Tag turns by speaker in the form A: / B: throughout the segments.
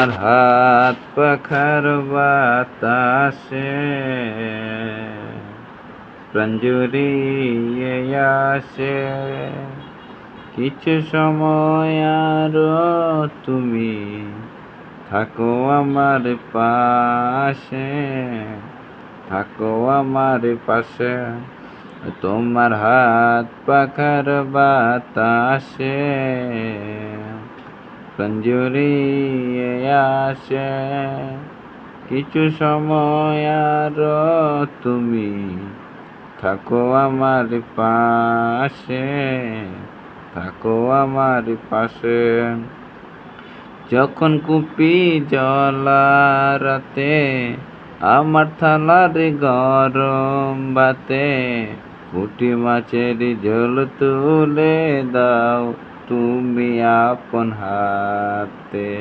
A: আর হাত পাখার বাতাসে প্রাণ জুড়িয়ে আসে। কিছু সময় আরো তুমি থাকো আমার পাশে, থাকো আমার পাশে। তোমার হাত পাখার বাতাসে প্রাণ জুড়িয়ে আসে। কিছু সময় আরো তুমি থাকো আমার পাশে, থাকো আমার পাশে। যখন কুপি জ্বলা রাতে আমার থালার গরম বাতে পুঁটি মাছের ঝোল তুলে দাও তুমি আপন হাতে।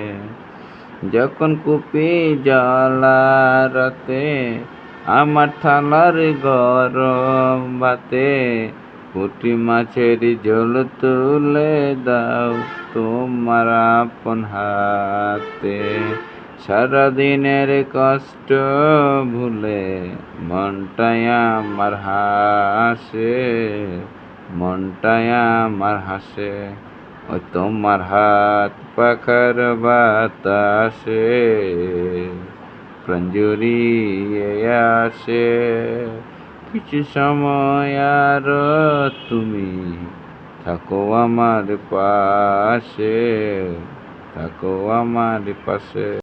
A: যখন কুপি জ্বলা রাতে আমার থালার গরম বাতে পুঁটি মাছের ঝোল তুলে দাও তোমার আপন হাতে। সারাদিনের কষ্ট ভুলে মনটাই আমার হাসে, মনটাই আমার হাসে। ও তোমার হাত পাখার বাতাসে প্রাণ জুড়িয়ে আসে। কিছু সময় আরো তুমি থাকো আমার পাশে, থাকো আমার পাশে।